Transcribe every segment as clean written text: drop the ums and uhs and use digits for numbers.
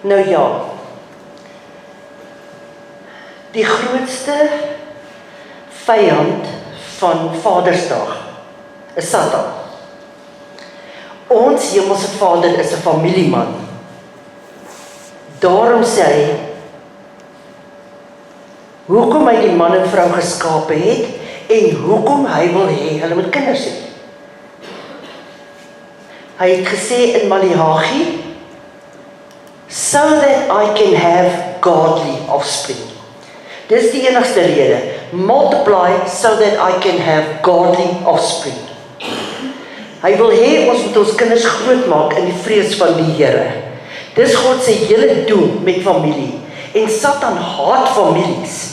Nou ja, die grootste vyand van Vadersdag is Satan. Ons hemelse Vader is 'n familieman. Daarom sê hy, hoekom hy die man en vrou geskape het, en hoekom hy wil hê hulle moet kinders hê. Hy het gesê in Maleagi, so that I can have godly offspring. Dis die enigste rede. Multiply so that I can have godly offspring. Hy wil hê ons moet ons kinders grootmaak in die vrees van die Here. Dis God se hele doel met familie. En Satan haat families,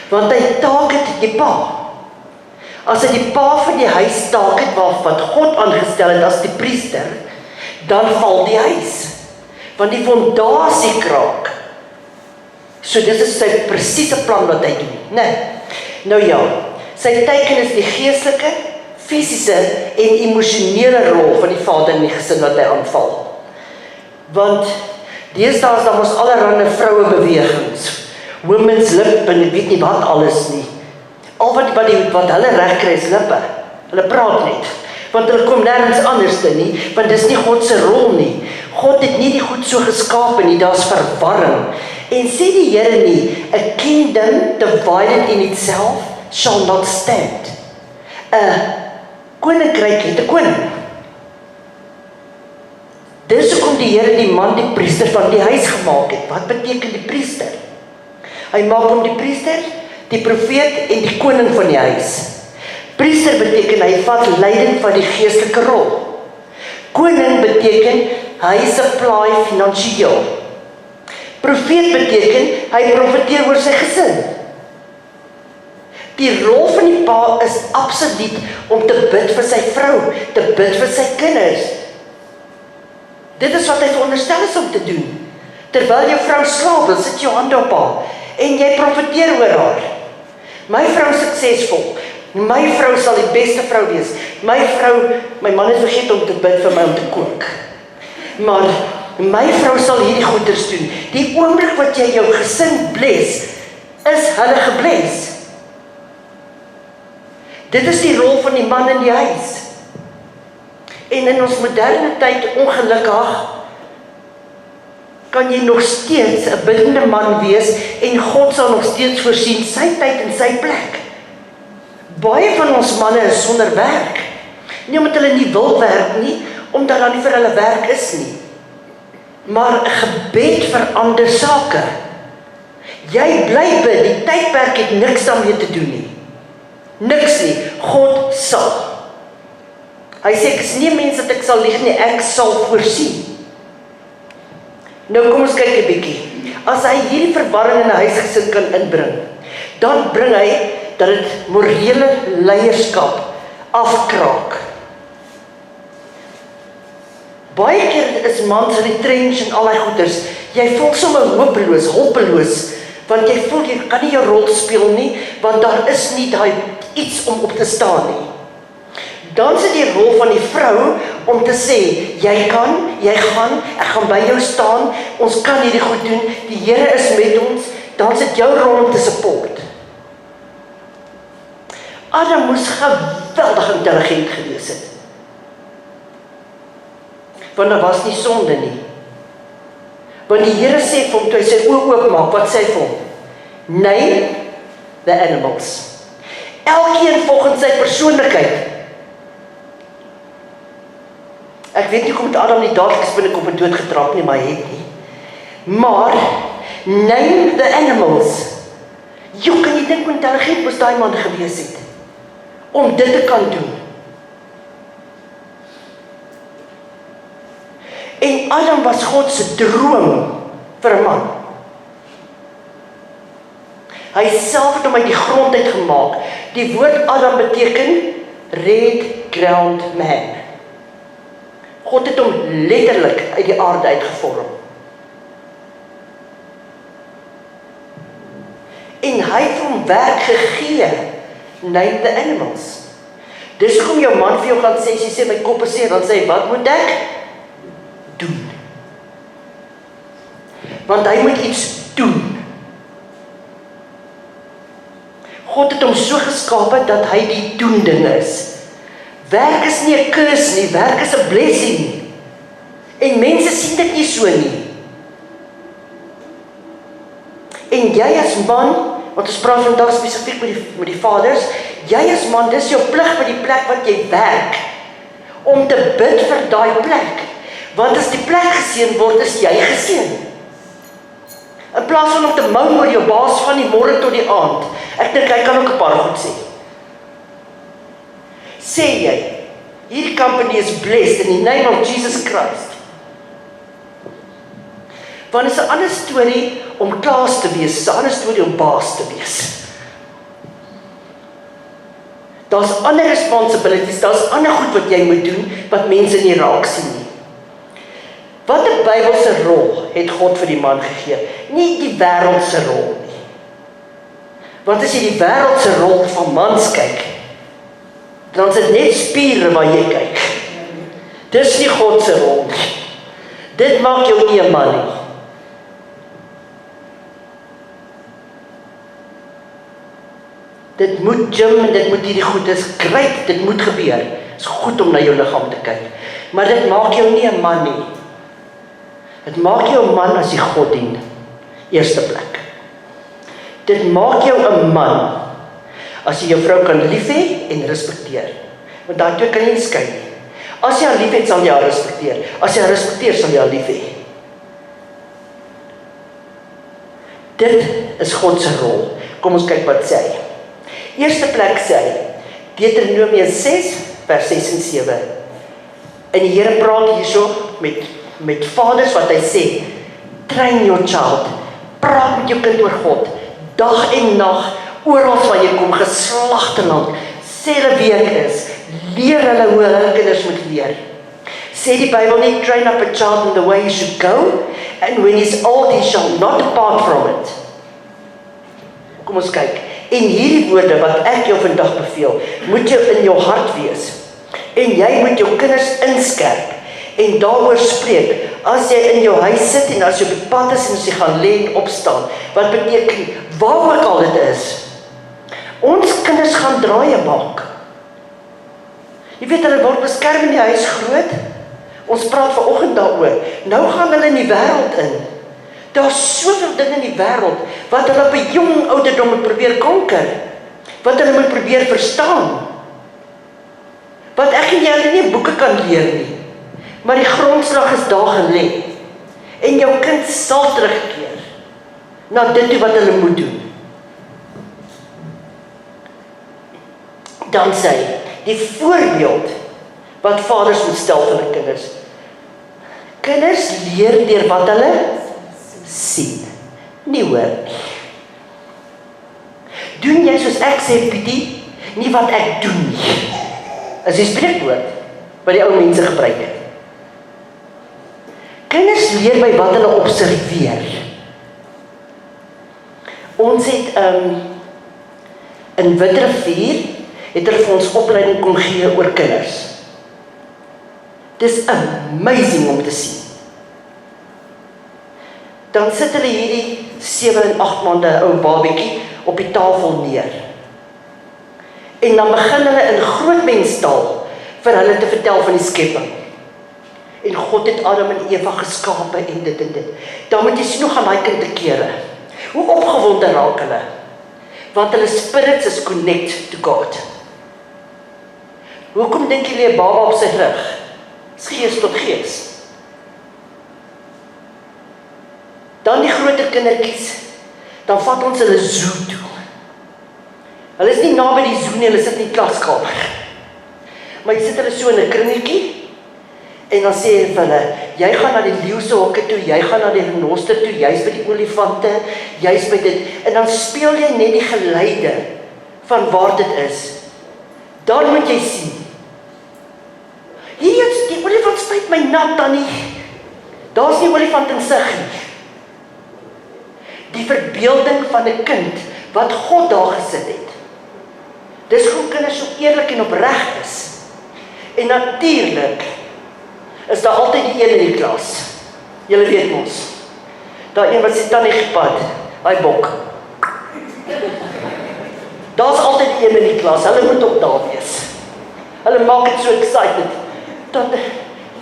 want hy target die pa. As hy die pa van die huis target wat God aangestel het as die priester, dan val die huis. Want die fondasie kraak. So dis is sy presiese plan wat hy doen, né? Nou ja, sy teken is die geestelike, fisiese en emosionele rol van die vader in die gesin wat hy aanval. Want deesdae is daar mos allerhande vrouebewegings, women's lip en ek weet nie wat alles nie. Al wat hulle reg kry is lippe. Hulle praat net. Want hulle kom nergens anders nie, want dis nie God se rol nie. God het nie die goed so geskape nie, daar's verwarring. En sê die Here nie, a kingdom divided in itself shall not stand. 'n Koninkryk het 'n koning. Dis hoekom die Here die man die priester van die huis gemaak het. Wat beteken die priester? Hy maak hom die priester, die profeet en die koning van die huis. Priester beteken hy vat leiding van die geestelike rol. Koning beteken hy supply finansiëel. Profeet beteken hy profeteer oor sy gesin. Die rol van die pa is absoluut om te bid vir sy vrou, te bid vir sy kinders. Dit is wat hy veronderstel is om te doen. Terwyl jou vrou slaap, dan sit jou hand op haar en jy profeteer oor haar. My vrou is suksesvol. My vrou sal die beste vrou wees. My man het vergeet om te bid vir my om te kook. Maar my vrou sal hierdie goeders doen. Die oomblik wat jy jou gesin bless, is hulle gebless. Dit is die rol van die man in die huis. En in ons moderne tyd, ongelukkig, kan jy nog steeds 'n biddende man wees en God sal nog steeds voorsien sy tyd en sy plek. Baie van ons manne is sonder werk. Nie omdat hulle nie wil werk nie, omdat daar nie vir hulle werk is nie. Maar gebed verander sake. Jy bly bid, die tydperk het niks daarmee te doen nie. Niks nie, God sal. Hy sê, ek is nie 'n mens dat ek sal lieg nie, ek sal voorsien. Nou kom ons kyk 'n bietjie. As hy hierdie verwarring in 'n huisgesin kan inbring, dan bring hy dat dit morele leierskap afkraak. Baie keer is mans retrench en al die goeders. Jy voel sommer hopeloos, hulpeloos, want jy voel jy kan nie jou rol speel nie, want daar is nie daai iets om op te staan nie. Dan is dit die rol van die vrou om te sê, jy kan, jy gaan, ek gaan by jou staan, ons kan hierdie goed doen, die Here is met ons, dan is dit jou rol om te support. Adam moes geweldig intelligent gewees het. Want daar was nie sonde nie. Want die Here sê vir hom, toe hy sy oë oopmaak, wat sê hy vir hom? Name the animals. Elkeen volgens sy persoonlikheid. Ek weet nie hoe met Adam nie dadelik binnekop en doodgetrap nie, maar hy het nie. Maar, name the animals. Jy kan nie dink hoe intelligent moes daai man gewees het, om dit te kan doen. En Adam was God se droom vir 'n man. Hy self het hom uit die grond uit gemaak. Die woord Adam beteken red ground man. God het hom letterlik uit die aarde uitgevorm. En hy het hom werk gegee, name the animals. Dis hoekom jou man vir jou gaan sê, as jy sê my kop is seer, dan sê hy, wat moet ek doen? want hy moet iets doen. God het hom so geskape dat hy die doen-ding is. Werk is nie 'n curse nie, werk is 'n blessing. En mense sien dit nie so nie. En jy as man, want ons praat vandag spesifiek met die vaders, jy as man, dis jou plig by die plek wat jy werk, om te bid vir daai plek. Want as die plek geseën word, is jy geseën. In plaas van om te mou oor jou baas van die môre tot die aand. Ek dink hy kan ook 'n paar goed sê. Sê jy, hierdie company is blessed in the name of Jesus Christ. Want is 'n ander storie om klaas te wees, is 'n ander storie om baas te wees. Daar's ander responsibilities, daar's ander goed wat jy moet doen, wat mense nie raak sien nie. Wat 'n Bybelse rol het God vir die man gegee? Nie die wêreldse rol nie. Want as jy die wêreldse rol van mans kyk, dan is dit net spiere waar jy kyk. Dis nie God se rol nie. Dit maak jou nie 'n man nie. Dit moet gym en dit moet hierdie goed, dis great, dit moet gebeur. Dit is goed om na jou liggaam te kyk. Maar dit maak jou nie 'n man nie. Dit maak jou 'n man as jy God dien. Eerste plek. Dit maak jou 'n man as jy jou vrou kan lief hê en respekteer. Want daai twee kan jy nie skei nie. As jy haar lief het, sal jy haar respekteer. As jy haar respekteer, sal jy haar lief hê. Dit is God se rol. Kom ons kyk wat sê hy. Eerste plek sê hy, Deuteronomium 6, vers 6 en 7. En die Here praat hierso met vaders wat hy sê, train your child, praat met jou kind oor God, dag en nag, oral waar jy kom, geslagte lank, sê hulle wie ek is, leer hulle hoe hulle kinders moet leer. Sê die Bybel nie, train up a child in the way he should go, and when he's old he shall not depart from it. Kom ons kyk, en hierdie woorde wat ek jou vandag beveel, moet jou in jou hart wees, en jy moet jou kinders inskerp, en daaroor spreek, as jy in jou huis sit, en as jy op die pad is, en as jy gaan lê en opstaan, wat beteken, waar ook al dit is, ons kinders gaan draaie maak. Jy weet, hulle word beskerm in die huis groot, ons praat vanoggend daaroor, nou gaan hulle in die wêreld in, daar's soveel dinge in die wêreld, wat hulle op 'n jong ouderdom moet probeer konker, wat hulle moet probeer verstaan, wat ek en jy hulle nie in boeke kan leer nie, maar die grondslag is daar gelê, en jou kind sal terugkeer, na dit toe wat hulle moet doen. Dan sê hy, die voorbeeld, wat vaders moet stel vir hulle kinders. Kinders leer deur wat hulle sien, nie hoor nie. Doen jy soos ek sê, Pietie, nie wat ek doen nie. Is die spreekwoord, wat die ou mense gebruik het. Kinders leer by wat hulle observeer. Ons het in Witrifuur het hulle vir ons opleiding kom gee oor kinders. Dis amazing om te sien. Dan sit hulle hierdie 7 en 8 maande ou babietjie op die tafel neer. En dan begin hulle in grootmenstaal vir hulle te vertel van die skepping. En God het Adam en Eva geskape en dit en dit. Dan moet jy sien hoe gaan daai kind te kere. Hoe opgewonde raak hulle? Want hulle spirits is connect to God. Hoekom dink julle 'n baba op sy rug? Is gees tot gees. Dan die groter kindertjies, dan vat ons hulle zoo toe. Hulle is nie naby die zoo nie, hulle sit in die klaskamer. Maar jy sit hulle so in 'n kringetjie, en dan sê hy vir hulle, jy gaan na die leeu se hokke toe, jy gaan na die renoster toe, jy's by die olifante, jy's by dit, en dan speel jy net die geluide van waar dit is. Dan moet jy sien. Hier is die olifant spuit my nat dan nie. Daar's nie olifant in sig nie. Die verbeelding van 'n kind wat God daar gesit het. Dis hoe kinders so eerlik en opreg is. En natuurlik is daar altyd die een in die klas. Julle weet mos. Daai een wat sy tannie gepad, daai bok. Daar's altyd die een in die klas, hulle moet ook daar wees. Hulle maak dit so excited. Dan,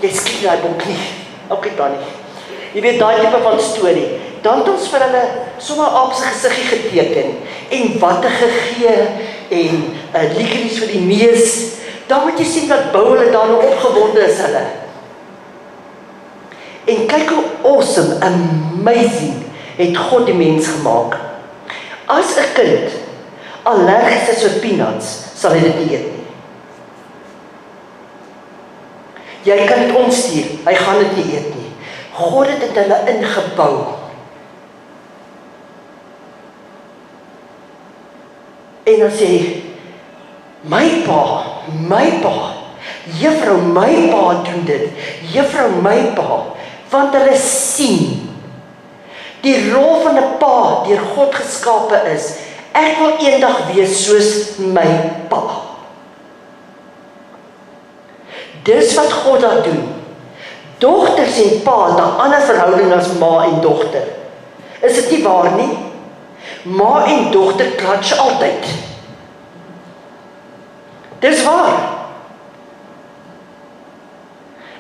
jy skiet daai bok nie. Okay, tannie. Jy weet daai tipe van storie. Dan het ons vir hulle sommer aap se gesiggie geteken en watte gegee en liquories vir die neus. Dan moet jy sien wat bou hulle daar nou opgewonde is hulle. En kyk hoe awesome, amazing het God die mens gemaak. As 'n kind allergies is vir peanuts, sal hy dit nie eet nie. Jy kan dit omstuur, hy gaan dit nie eet nie. God het dit hulle ingebou. En dan sê hy, my pa, juffrou, my pa doen dit, juffrou, my pa, want hulle sien, die rol van 'n pa deur God geskape is, ek wil eendag wees soos my pa. Dis wat God daar doen. Dogters en pa het 'n ander verhouding as ma en dogter. Is dit nie waar nie? Ma en dogter klatsch altyd. Dis waar.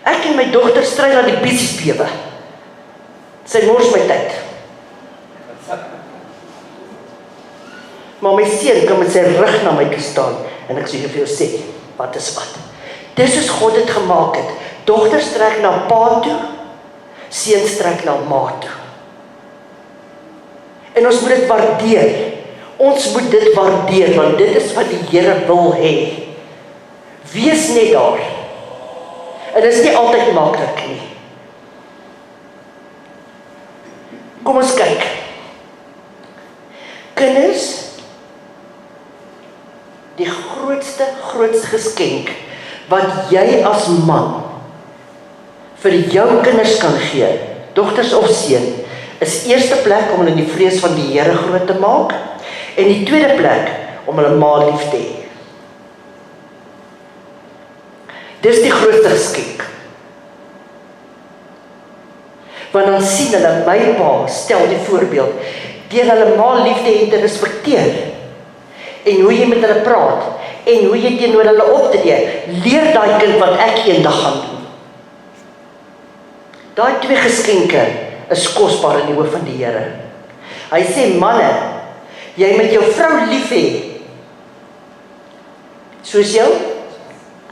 Ek en my dogter stry dat die bissies bewe. Sy mors my tyd. Maar my seun kan met sy rug na my toe staan en ek sê vir jou sê, wat is wat? Dis is God het gemaak het. Dogters trek na pa toe, seuns trek na ma toe. En ons moet dit waardeer. Ons moet dit waardeer, want dit is wat die Here wil hê. Wees net daar. En dit is nie altyd maklik nie. Kom ons kyk. Kinders, die grootste geskenk wat jy as man vir jou kinders kan gee, dogters of seun, is eerste plek om hulle in die vrees van die Here groot te maak en die tweede plek om hulle ma lief te hê. Dis die grootste geskenk. Want dan sien hulle, my pa stel die voorbeeld, deur hulle ma lief te hê en te respekteer, en hoe jy met hulle praat, en hoe jy teenoor hulle optree, leer daai kind wat ek eendag gaan doen. Daai twee geskenke is kosbaar in die oë van die Here. Hy sê, manne, jy moet jou vrou lief hê, soos jou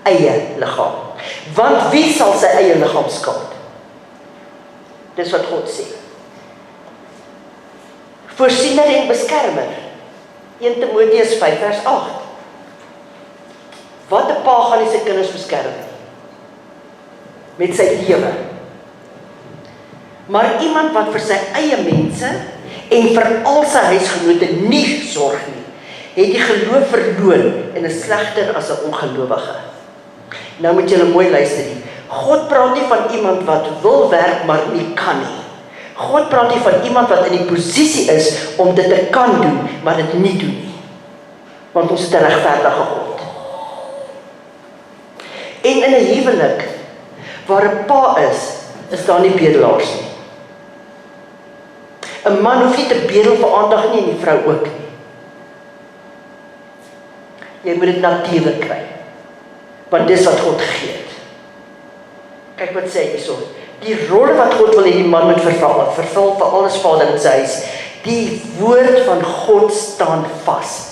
eie liggaam. Want wie sal sy eie liggaam skaad? Dis wat God sê. Voorsiener en beskermer. 1 Timoteus 5 vers 8. Wat 'n pa gaan nie sy kinders beskerm met sy lewe. Maar iemand wat vir sy eie mense en vir al sy huisgenote nie sorg nie, het die geloof verloon en is slegter as 'n ongelowige. Nou moet julle mooi luister nie. God praat nie van iemand wat wil werk maar nie kan nie. God praat nie van iemand wat in die posisie is om dit te kan doen, maar dit nie doen nie. Want ons het 'n regverdige God. En in 'n huwelik waar 'n pa is daar nie bedelaars nie. 'n man hoef nie te bedel vir aandag nie en die vrou ook nie. Jy moet dit natuurlik kry. Want dis wat God gegee het. Kyk wat sê hy hierso. Die rol wat God wil hê die man moet vervul vir alles Vader in sy huis. Die woord van God staan vas.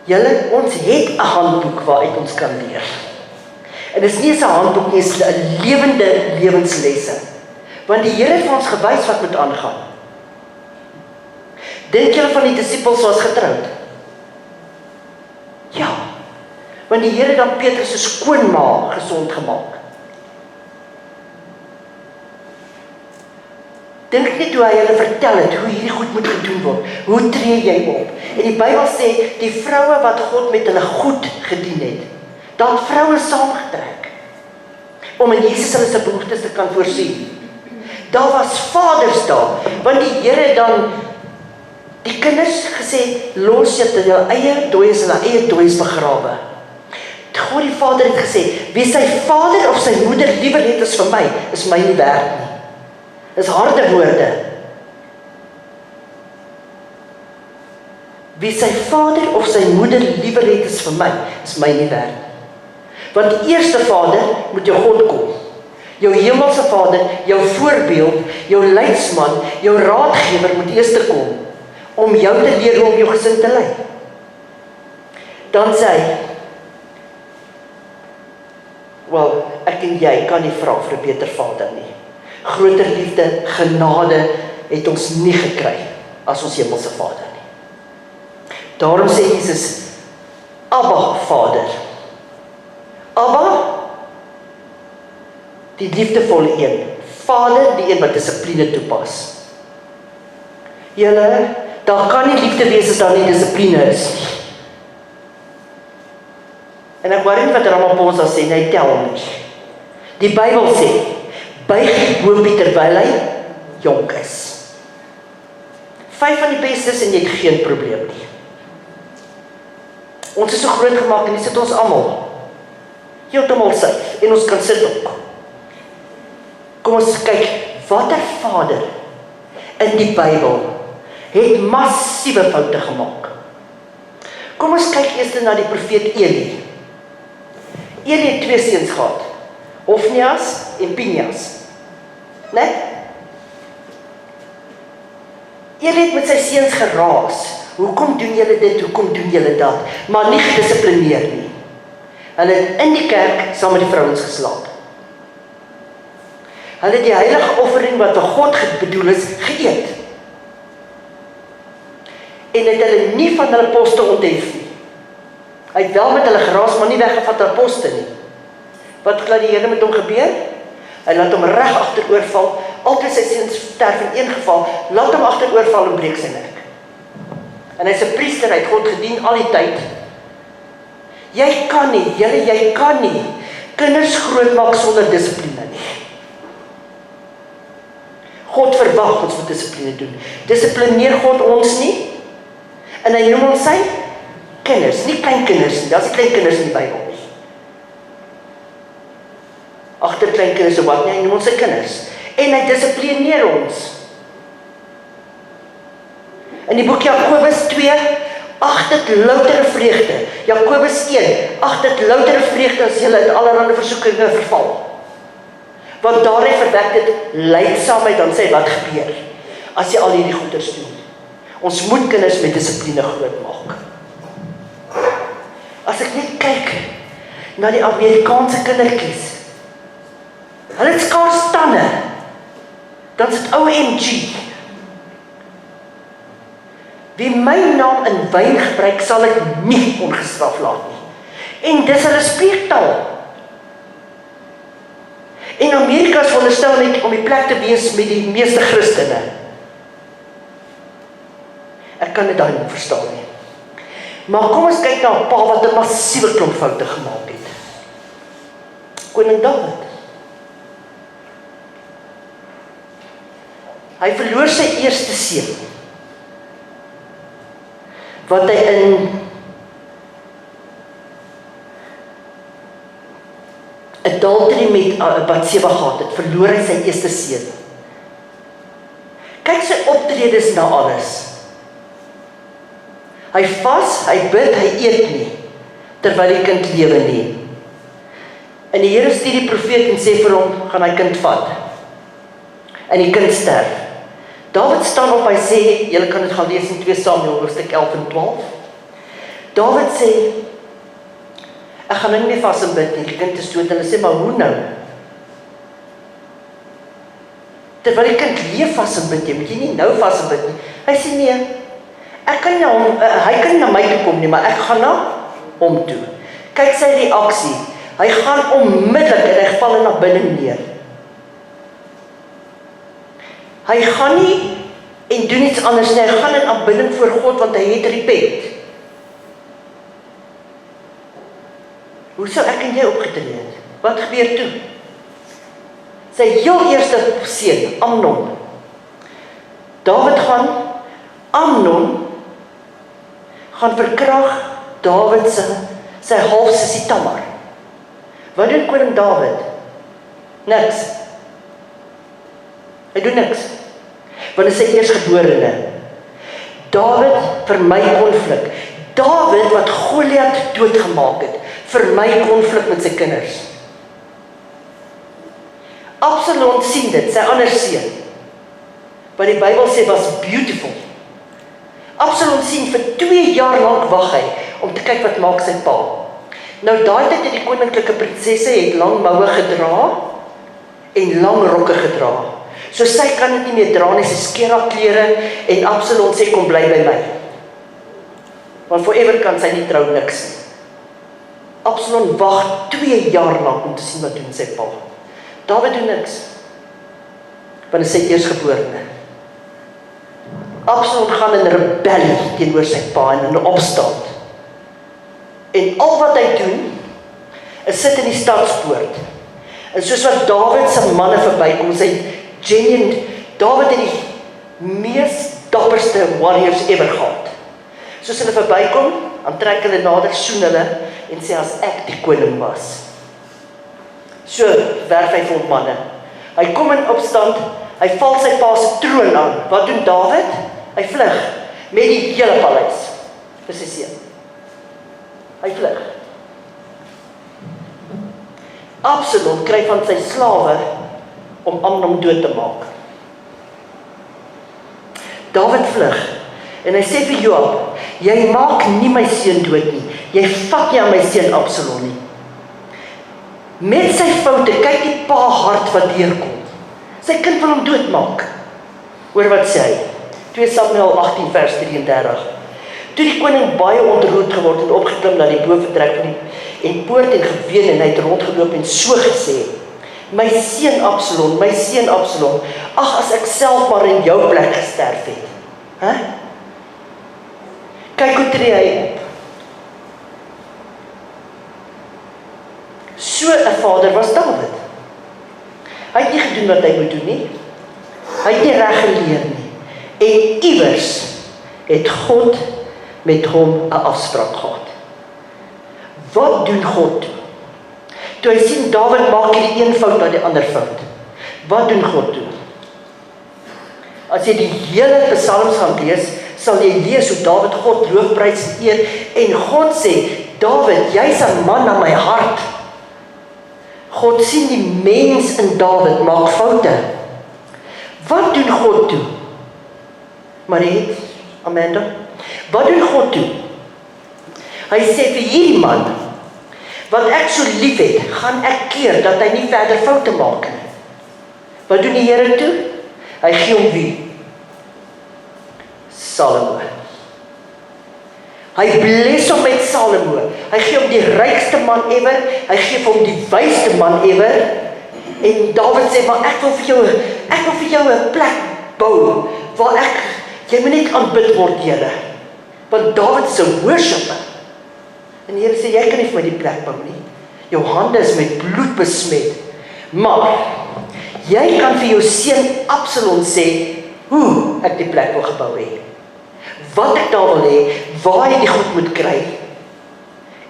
Julle, ons het 'n handboek waaruit ons kan leer. En dit is nie 'n handboek nie, dit is 'n lewende lewenslesse. Want die Here het vir ons gewys wat moet aangaan. Dink julle van die disippels was getroud? Ja. Want die Here het dan Petrus se skoonma gesond gemaak. Dink net hoe hy hulle vertel het, hoe hierdie goed moet gedoen word. Hoe tree jy op? En die Bybel sê, die vroue wat God met hulle goed gedien het, dat vroue saamgetrek, om in Jesus hulle se behoeftes te kan voorsien. Daar was vaders daar, want die Here het dan die kinders gesê, los dit in hulle eie dooies, hulle eie dooies begrawe. God die Vader het gesê, wie sy vader of sy moeder liewer het as vir my, is my nie werd nie. Dis harde woorde. wie sy vader of sy moeder liewer het is vir my, is my nie werd. Want die eerste vader moet jou God kom. Jou hemelse Vader, jou voorbeeld, jou leidsman, jou raadgewer moet eers te kom, om jou te leer hoe om jou gesin te lei. Dan sê hy, wel, ek en jy kan nie vra vir 'n beter Vader nie. Groter liefde, genade het ons nie gekry as ons hemelse Vader nie. Daarom sê Jesus, Abba Vader. Abba, die liefdevolle een. Vader, die een wat dissipline toepas. Julle, daar kan nie liefde wees as daar nie dissipline is nie. En ek worry nie wat Ramaphosa sê, hy tel nie. Die Bybel sê, buig die boompie terwyl hy jonk is. 5 van die bestes en jy het geen probleem nie. Ons is so groot gemaak en die sit ons almal heeltemal safe en ons kan sit ook. Kom ons kyk, watter vader in die Bybel het massiewe foute gemaak. Kom ons kyk eers na die profeet Eli. Eli het 2 seuns gehad, Hofnias en Pinjas. Né? Eli het met sy seuns geraas. Hoekom doen julle dit, hoekom doen julle dat? Maar nie gedissiplineer nie. Hulle het in die kerk saam met die vrouens geslaap. Hulle het die heilige offering wat vir God bedoel is, geëet. En het hulle nie van hulle poste onthef nie. Hy het wel met hulle geraas, maar nie weggevat hulle poste nie. Wat glo die Here met hom gebeur? Hy laat hom reg agteroorval, altyd sy seuns sterf in een geval, laat hom agteroorval en breek sy nek. En hy's 'n priester, hy het God gedien al die tyd. Jy kan nie, jy kan nie kinders grootmaak sonder dissipline nie. God verwag ons moet dissipline doen. Dissiplineer God ons nie, en hy noem ons sy kinders, nie kleinkinders nie, daar is nie kleinkinders in die Bybel nie. Agter kleinkinders of wat nie, hy noem ons sy kinders. En hy dissiplineer ons. In die boek Jakobus 2, ag dit loutere vreugde. Jakobus 1, ag dit loutere vreugde as julle in allerlei versoekinge verval. Want daarin verwek dit lydsaamheid, dan sê wat gebeur as jy al hierdie goeders doen. Ons moet kinders met dissipline grootmaak. As ek net kyk na die Amerikaanse kindertjies, hulle het skaars tande, dan is dit OMG. Wie my naam in wyn gebruik, sal ek nie ongestraf laat nie. En dis hulle spreektaal. En Amerika is veronderstel net om die plek te wees met die meeste Christene. Ek kan dit daai nie verstaan nie. Maar kom ons kyk na 'n pa wat 'n massiewe klomp foute gemaak het. Koning Dawid. Hy verloor sy eerste seun, wat hy in adultery met Batseba gehad het, verloor hy sy eerste seun. Kyk sy optredes na alles. Hy vas, hy bid, hy eet nie, terwyl die kind lewe nie. En die Here stuur die profeet en sê vir hom, gaan hy kind vat. En die kind sterf. Dawid staan op, hy sê, julle kan dit gaan lees in 2 Samuel, hoofstuk 11 en 12. Dawid sê, ek gaan nou nie meer vas en bid nie, die kind is dood. Hulle sê, maar hoe nou? Terwyl die kind leef vas en bid, jy moet jy nie nou vas en bid nie. Hy sê, nee, ek kan na hom, hy kan na my toe kom nie, maar ek gaan na hom toe. Kyk sy reaksie, hy gaan onmiddellik en hy val in aanbidding neer. Hy gaan nie en doen iets anders nie, hy gaan in aanbidding voor God, want hy het repent. Hoe sou ek en jy opgetree het? Wat gebeur toe? Sy heel eerste seun, Amnon. Dawid gaan, Amnon gaan verkrag Dawid sy halfsussie Tamar. Wat doen koning Dawid? Niks. Hy doen niks. Want dit is sy eersgeborene. Dawid vir my konflik. Dawid wat Goliat doodgemaak het, vir my konflik met sy kinders. Absalom sien dit, sy ander seun, wat die Bybel sê was beautiful. Absalom sien vir 2 jaar lank wag hy, om te kyk wat maak sy pa. Nou daai tyd het die koninklike prinsesse het lang moue gedra, en lang rokke gedra. So sy kan dit nie meer dra nie, sy skeer haar klere, en Absalom sê, kom bly by my. Want forever kan sy nie trou niks nie. Absalom wag 2 jaar lank om te sien wat doen sy pa. Dawid doen niks, want hy is sy eersgeborene. Absalom gaan in rebellie teenoor sy pa en in opstand. En al wat hy doen, is sit in die stadspoort. En soos wat Dawid se manne verbykom, sy genuine, Dawid het die mees dapperste warriors ever gehad. Soos hulle verbykom, dan trek hulle nader, soen hulle, en sê as ek die koning was. So werf hy vol manne. Hy kom in opstand, hy val sy pa se troon aan. Wat doen Dawid? Hy vlug met die hele paleis vir sy seun. Hy vlug. Absalom kry van sy slawe om Amnon dood te maak. Dawid vlug en hy sê vir Joab, jy maak nie my seun dood nie. Jy vat nie aan my seun Absalom nie. Met sy foute, kyk die pa hart wat deurkom. Sy kind wil hom doodmaak. Hoor wat sê hy? 2 Samuel 18 vers 33. Toe die koning baie ontroerd geword en opgeklim na die boventrek van die en poort en geween en hy het rondgeloop en so gesê, my seun Absalom, ag as ek self maar in jou plek gesterf het. Kyk hoe tree hy op. So 'n vader was Dawid. Hy het nie gedoen wat hy moet doen nie. Hy het nie reg geleer nie. En iewers het God met hom 'n afspraak gehad. Wat doen God toe? Toe hy sien Dawid maak hierdie een fout na die ander fout. Wat doen God toe? As jy die hele Psalms gaan lees, sal jy lees hoe Dawid God loofprys en eer en God sê, Dawid, jy's 'n man na my hart. God sien die mens in Dawid maak foute. Wat doen God toe? Marie, Amanda, wat doen God toe? Hy sê vir hierdie man, wat ek so lief het, gaan ek keer dat hy nie verder foute maak nie. Wat doen die Here toe? Hy gee hom wie? Salomo. Hy bless hom met Salomo. Hy gee hom die rykste man ever, hy gee hom die wysste man ever. En Dawid sê, maar ek wil vir jou 'n plek bou waar jy moet net aanbid word, Here. Want Dawid is 'n worshipper. En die Here sê, jy kan nie vir my die plek bou nie. Jou hande is met bloed besmet. Maar jy kan vir jou seun Absalom sê hoe ek die plek wil gebou hê. Wat ek daar wil hê, waar hy die goed moet kry.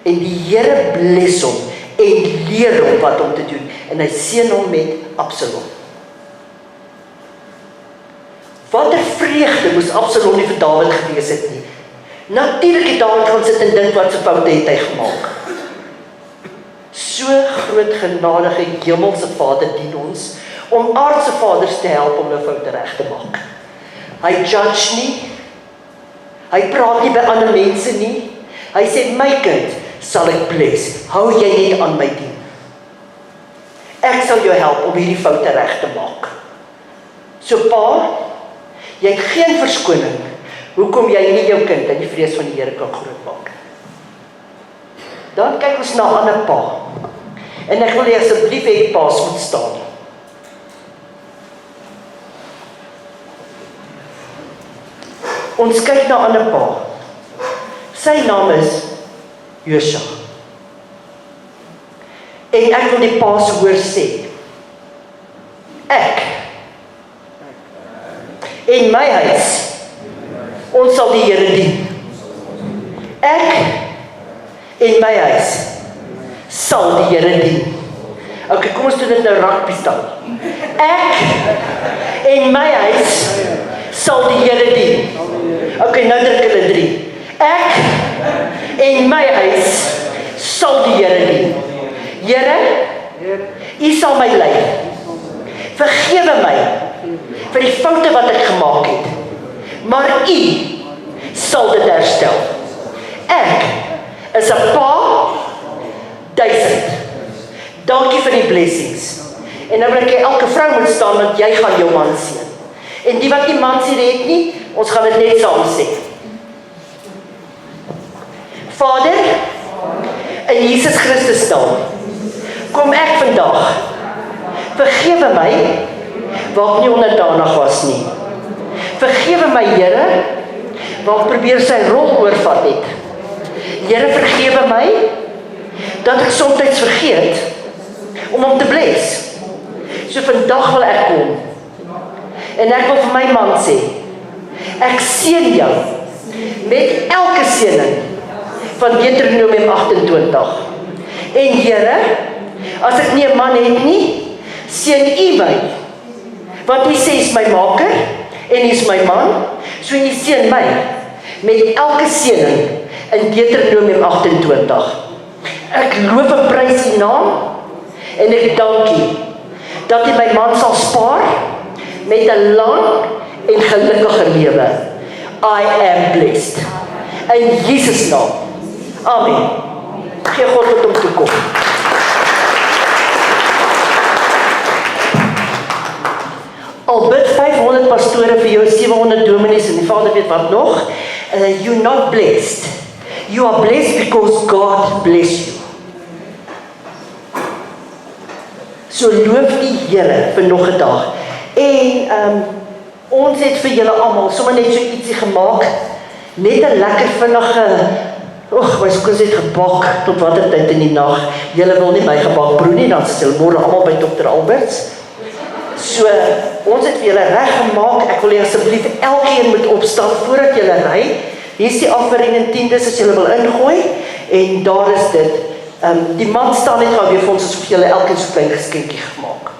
En die Here bless hom en leer hom wat om te doen. En hy seën hom met Absalom. Wat 'n vreugde moes Absalom nie vir Dawid gewees het nie. Natuurlik het Dawid gaan sit en dink wat se foute het hy gemaak. So groot genadige hemelse Vader dien ons om aardse vaders te help om hulle foute reg te maak. Hy judge nie. Hy praat nie by ander mense nie. Hy sê, my kind sal ek bless. Hou jy net aan my dien. Ek sal jou help om hierdie foute reg te maak. So pa, jy het geen verskoning hoekom jy nie jou kind in die vrees van die Here kan grootmaak. Dan kyk ons na 'n ander pa. En ek wil jy asseblief hê die paas moet staan. Ons kyk na 'n ander pa. Sy naam is Josua. En ek wil die pa se hoor sê. Ek en my huis, ons sal die Here dien. Ek en my huis sal die Here dien. Ok, kom ons doen dit nou rugby staan. Ek en my huis sal sal die Here dien. Okay, nou druk hulle 3. Ek en my huis sal die Here dien. Here, U sal my lei. Vergewe my vir die foute wat ek gemaak het. Maar U sal dit herstel. Ek is 'n pa 1000. Dankie vir die blessings. En nou wil ek elke vrou moet staan, want jy gaan jou man seën. En die wat nie man seën het nie, ons gaan dit net saam sê. Vader, in Jesus Christus naam, kom ek vandag. Vergewe my, waar ek nie onderdanig was nie. Vergewe my, Here, waar ek probeer sy rol oorvat het. Here, vergewe my, dat ek soms vergeet, om hom te bless. So vandag wil ek kom, en ek wil vir my man sê, ek seën jou, met elke seëning, van Deuteronomium 28. En Here, as ek nie 'n man het nie, seën U my, want U sê is my maker, en U is my man, so U seën my, met elke seëning, in Deuteronomium 28. Ek loof en prys U naam, en ek dank U, dat U my man sal spaar, met 'n lang en gelukkige lewe. I am blessed. In Jesus naam. Amen. Gee God wat om te kom. Al bid 500 pastore vir jou, 700 dominees, en die Vader weet wat nog. You're not blessed. You are blessed because God bless you. So loof die Here vir nog 'n dag. En ons het vir julle almal sommer net so ietsie gemaak, net 'n lekker vinnige, my skoons het gebak tot watter tyd in die nag. Julle wil nie my gebak broe nie, dan sit julle môre almal by Dr. Alberts. So, ons het vir julle reg gemaak. Ek wil julle asseblief elkeen moet opstaan voordat julle ry. Hier is die offering en tiendes as julle wil ingooi, en daar is dit. Die man staan net gou weer vir ons asof julle elkeen so 'n klein geskenkie gemaak.